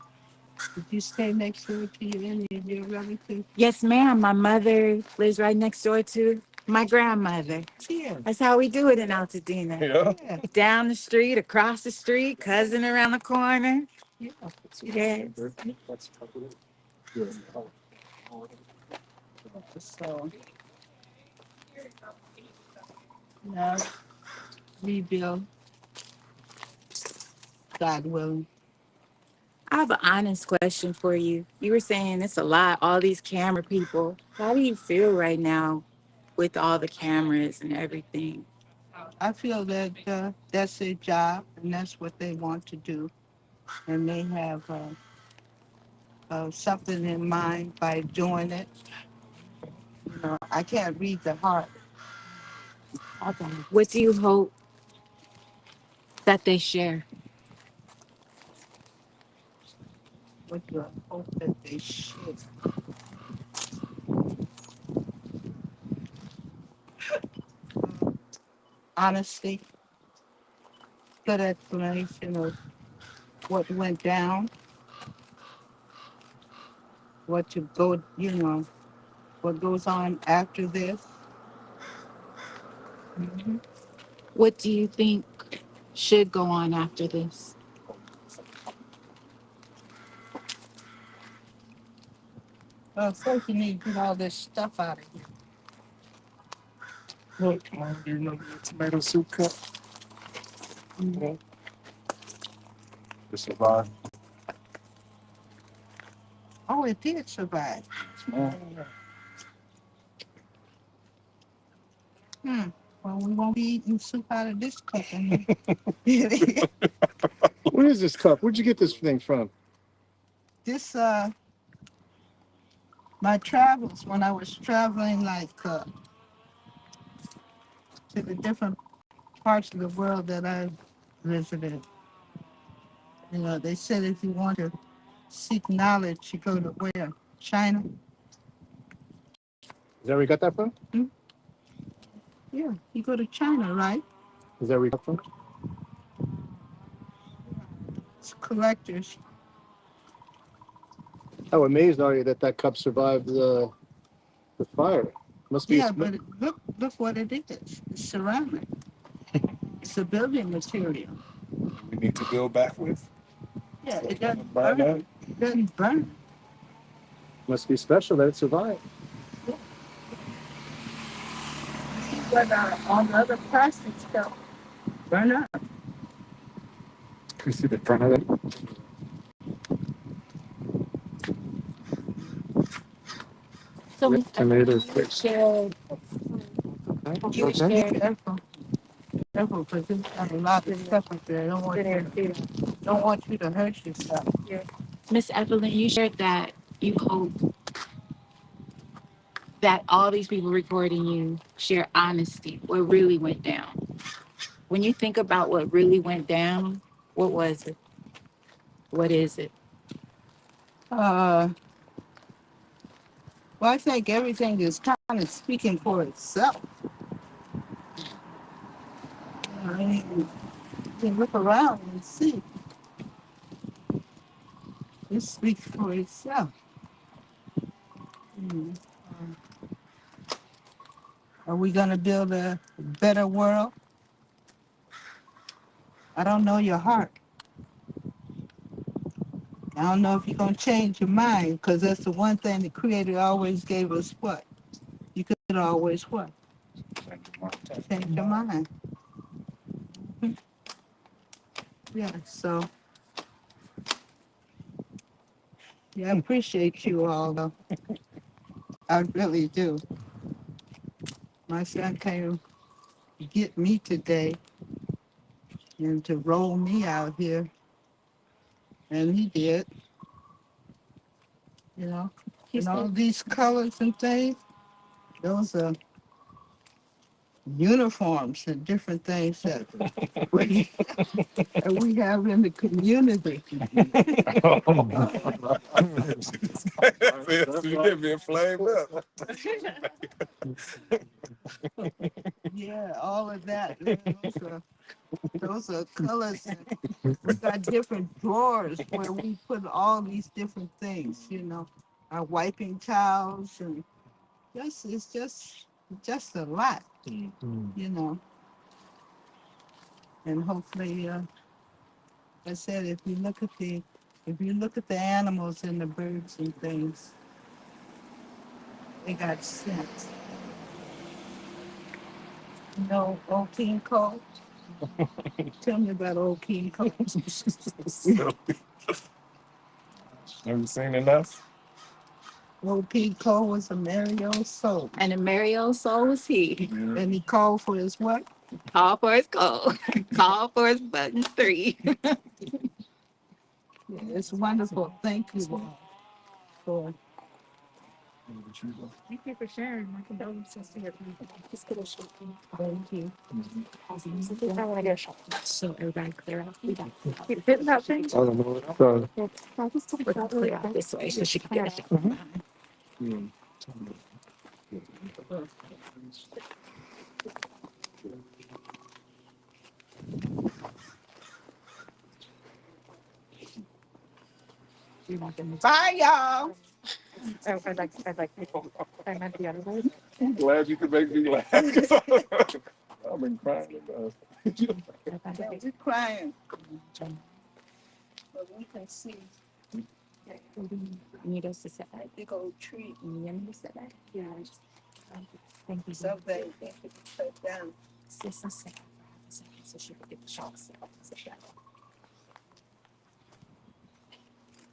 [SPEAKER 3] Did you stay next door to any of your relatives?
[SPEAKER 4] Yes, ma'am. My mother lives right next door to my grandmother.
[SPEAKER 3] Yeah.
[SPEAKER 4] That's how we do it in Altadena.
[SPEAKER 3] Yeah.
[SPEAKER 4] Down the street, across the street, cousin around the corner.
[SPEAKER 3] Yeah.
[SPEAKER 4] Yes.
[SPEAKER 3] So now rebuild, God willing.
[SPEAKER 4] I have an honest question for you. You were saying it's a lot, all these camera people. How do you feel right now with all the cameras and everything?
[SPEAKER 3] I feel that that's their job and that's what they want to do. And they have something in mind by doing it. I can't read the heart.
[SPEAKER 4] What do you hope that they share?
[SPEAKER 3] What do I hope that they should? Honesty, good explanation of what went down, what to go, what goes on after this. Mm-hmm.
[SPEAKER 4] What do you think should go on after this?
[SPEAKER 3] First you need to get all this stuff out of here.
[SPEAKER 5] Look, Mom, do you remember the tomato soup cup?
[SPEAKER 3] Mm-hmm.
[SPEAKER 5] To survive.
[SPEAKER 3] Oh, it did survive. Hmm. Well, we won't be eating soup out of this cup anymore.
[SPEAKER 5] What is this cup? Where'd you get this thing from?
[SPEAKER 3] This, my travels, when I was traveling, like, to the different parts of the world that I visited, they said if you want to seek knowledge, you go to where? China?
[SPEAKER 5] Is that where you got that from?
[SPEAKER 3] Hmm? Yeah, you go to China, right?
[SPEAKER 5] Is that where you got from?
[SPEAKER 3] It's collectors.
[SPEAKER 5] How amazed are you that that cup survived the fire? Must be.
[SPEAKER 3] Yeah, but look what it is. It's ceramic. It's a building material.
[SPEAKER 5] We need to build back with.
[SPEAKER 3] Yeah, it doesn't burn. It doesn't burn.
[SPEAKER 5] Must be special that it survived.
[SPEAKER 3] But all the other plastic stuff burn up.
[SPEAKER 1] Can you see the front of it?
[SPEAKER 4] So,
[SPEAKER 1] With
[SPEAKER 4] Miss
[SPEAKER 1] tomatoes.
[SPEAKER 4] Evelyn, you shared
[SPEAKER 3] Careful, because there's got a lot of stuff up there. I don't want you to hurt yourself.
[SPEAKER 4] Miss Evelyn, you shared that you hope that all these people recording you share honesty, what really went down. When you think about what really went down, what was it? What is it?
[SPEAKER 3] Well, I think everything is kind of speaking for itself. I mean, you can look around and see. It speaks for itself. Mm. Are we going to build a better world? I don't know your heart. I don't know if you're going to change your mind, because that's the one thing the Creator always gave us what? You could always what? Change your mind. Yeah, so yeah, I appreciate you all though. I really do. My son came to get me today and to roll me out here, and he did, you know. And all these colors and things, those are uniforms and different things that we have in the community.
[SPEAKER 2] You're being flamed up.
[SPEAKER 3] Yeah, all of that. Those are colors. And we got different drawers where we put all these different things, you know, our wiping towels and it's just a lot, you know. And hopefully, I said, if you look at the animals and the birds and things, they got sense. You know, old King Cole. Tell me about old King Cole.
[SPEAKER 2] Have you seen enough?
[SPEAKER 3] Old King Cole was a merry old soul.
[SPEAKER 4] And a merry old soul was he.
[SPEAKER 3] And he called for his what?
[SPEAKER 4] Call for his goal. Call for his button 3.
[SPEAKER 3] Yeah, it's wonderful. Thank you all for.
[SPEAKER 4] Thank you for sharing. My condolences to your family. Just get a shot. Thank you. I want to get a shot. So everybody clear out. We got it. Didn't that thing?
[SPEAKER 1] I don't know. So,
[SPEAKER 4] I'll just clear out this way so she can get a shot.
[SPEAKER 3] Bye, y'all.
[SPEAKER 4] I'd like people. I meant the other way.
[SPEAKER 2] I'm glad you could make me laugh. I've been crying.
[SPEAKER 3] We're crying, but we can see
[SPEAKER 4] You need us to set back.
[SPEAKER 3] a big old tree.
[SPEAKER 4] You need me to set back? Yeah, I just thank you.
[SPEAKER 3] Something that could be cut down.
[SPEAKER 4] Sis, so she could get the shots. Set back.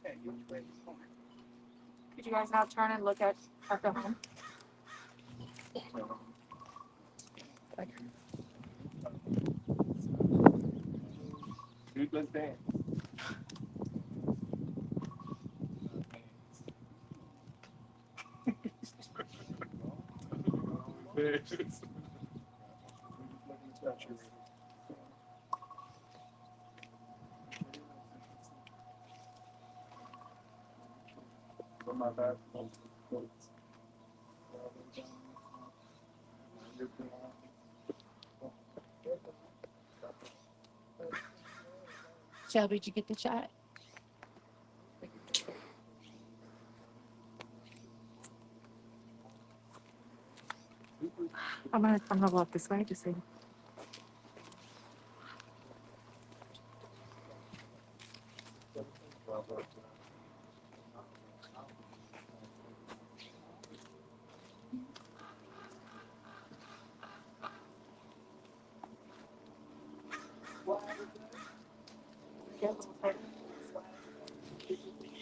[SPEAKER 3] Okay, which way is going?
[SPEAKER 4] Could you guys now turn and look at the home?
[SPEAKER 2] Dude, let's dance.
[SPEAKER 4] Shelby, did you get the shot? I'm gonna walk this way to see.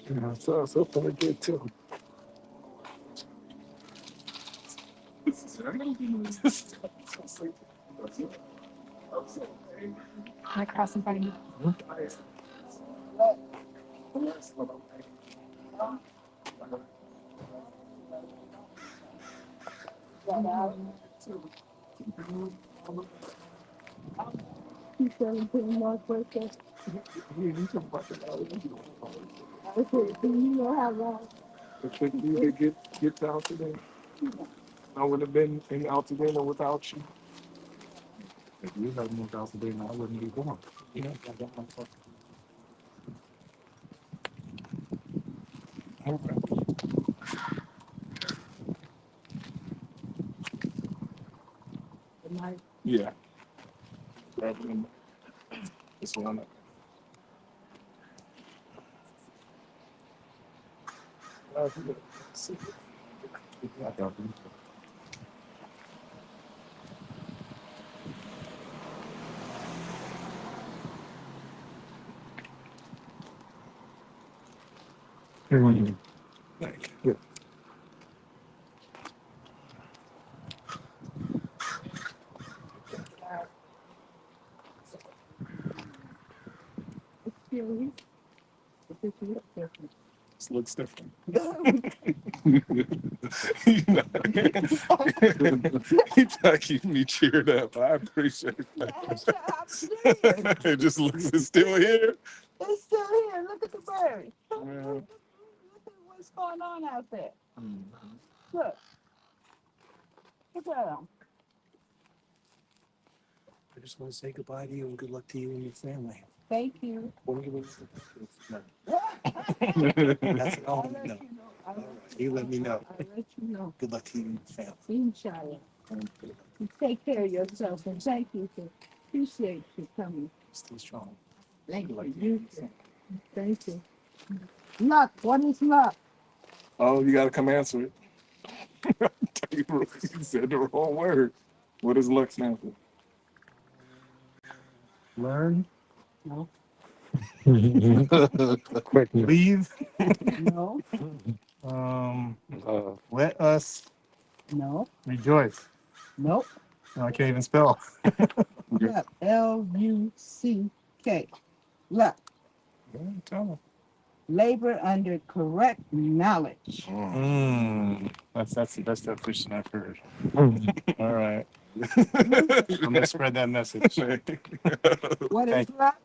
[SPEAKER 2] Yeah, so pretty good too.
[SPEAKER 4] Can I cross in front of you?
[SPEAKER 3] You said put more quicker.
[SPEAKER 2] You talking about the
[SPEAKER 3] Okay, do you know how long?
[SPEAKER 2] if you could get to Altadena, I would have been in Altadena without you. If you hadn't moved to Altadena, I wouldn't be born. You know, I got my fucking. Yeah. It's one. I got you.
[SPEAKER 1] Mm.
[SPEAKER 2] Thank
[SPEAKER 1] Yeah.
[SPEAKER 2] This looks different. You know, you try to keep me cheered up. I appreciate that. It just looks, it's still here.
[SPEAKER 3] It's still here. Look at the bird.
[SPEAKER 2] Yeah.
[SPEAKER 3] Look at what's going on out there. Look. Look at them.
[SPEAKER 5] I just want to say goodbye to you and good luck to you and your family.
[SPEAKER 3] Thank you.
[SPEAKER 5] What do you no.
[SPEAKER 2] That's
[SPEAKER 5] all.
[SPEAKER 3] I'll let
[SPEAKER 5] No.
[SPEAKER 3] you know. I'll let
[SPEAKER 5] You let me know.
[SPEAKER 3] I'll let you know.
[SPEAKER 5] Good luck to you and your family.
[SPEAKER 3] Inshallah. You take care of yourself and thank you for appreciate you coming.
[SPEAKER 5] Stay strong.
[SPEAKER 3] Thank
[SPEAKER 5] Good luck
[SPEAKER 3] you.
[SPEAKER 5] to you.
[SPEAKER 3] You- Thank you. Luck. What is luck?
[SPEAKER 2] Oh, you gotta come answer it. You said the wrong word. What is luck stand for?
[SPEAKER 5] Learn.
[SPEAKER 3] No.
[SPEAKER 1] Quick.
[SPEAKER 5] Leave.
[SPEAKER 3] No.
[SPEAKER 5] Let us
[SPEAKER 3] No.
[SPEAKER 5] rejoice.
[SPEAKER 3] Nope.
[SPEAKER 5] No, I can't even spell.
[SPEAKER 3] Luck. Luck. Luck.
[SPEAKER 2] Yeah, tell me.
[SPEAKER 3] Labor under correct knowledge.
[SPEAKER 5] That's the best definition I've heard.
[SPEAKER 1] Mm.
[SPEAKER 5] All right. I'm gonna spread that message.
[SPEAKER 3] What is
[SPEAKER 5] Thank
[SPEAKER 3] luck?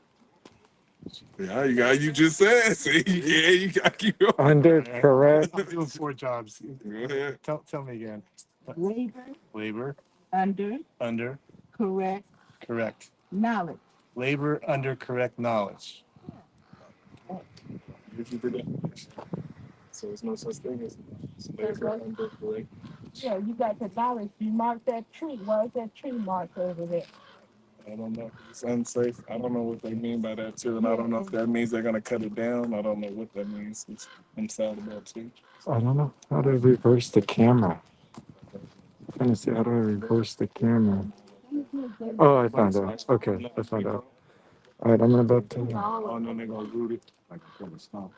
[SPEAKER 2] Yeah, you just said. See, yeah, you gotta keep going.
[SPEAKER 1] Under correct.
[SPEAKER 5] I'm doing 4 jobs.
[SPEAKER 2] Go ahead.
[SPEAKER 5] Tell me again.
[SPEAKER 3] Labor
[SPEAKER 5] Labor
[SPEAKER 3] under
[SPEAKER 5] under
[SPEAKER 3] correct
[SPEAKER 5] correct.
[SPEAKER 3] knowledge.
[SPEAKER 5] Labor under correct knowledge.
[SPEAKER 2] Did you do that? So there's no such thing as labor under correct.
[SPEAKER 3] Yeah, you got the knowledge. You mark that tree. Why is that tree marked over there?
[SPEAKER 2] I don't know. It's unsafe. I don't know what they mean by that too, and I don't know if that means they're gonna cut it down. I don't know what that means. I'm sad about too.
[SPEAKER 1] I don't know how to reverse the camera. I'm trying to see how do I reverse the camera. Oh, I found out. Okay, I found out. All right, I'm about to.
[SPEAKER 2] Oh, and then they're gonna root it like a full of snow.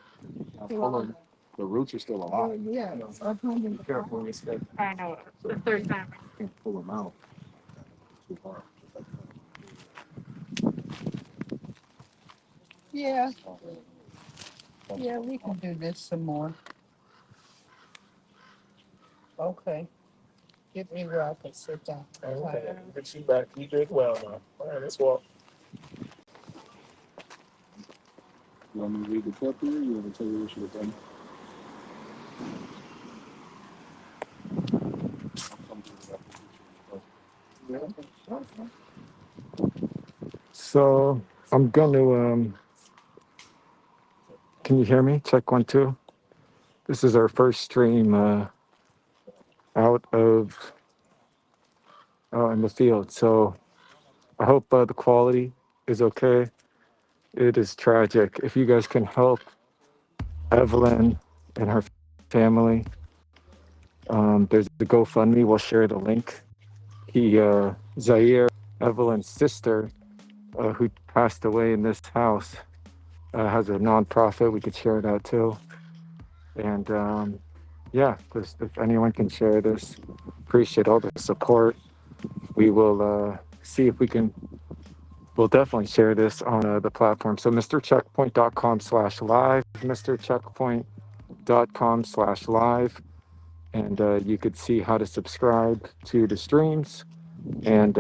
[SPEAKER 2] The roots are still alive.
[SPEAKER 3] Yeah.
[SPEAKER 2] Be careful when you step.
[SPEAKER 4] I know. The third time.
[SPEAKER 2] You can't pull them out too hard.
[SPEAKER 3] Yeah. Yeah, we can do this some more. Okay. Get me where I can sit down.
[SPEAKER 2] Okay, get you back. You did well now. All right, let's walk. You want me to read the clip here? You want me to tell you what you have done?
[SPEAKER 1] So I'm gonna. Can you hear me? Check 1 2. This is our first stream out of in the field. So I hope the quality is okay. It is tragic. If you guys can help Evelyn and her family, there's the GoFundMe. We'll share the link. Zaire, Evelyn's sister, who passed away in this house, has a nonprofit. We could share that too. And yeah, just if anyone can share this, appreciate all the support. We will see if we can. We'll definitely share this on the platform. So MrCheckpoint.com/live, MrCheckpoint.com/live, and you could see how to subscribe to the streams and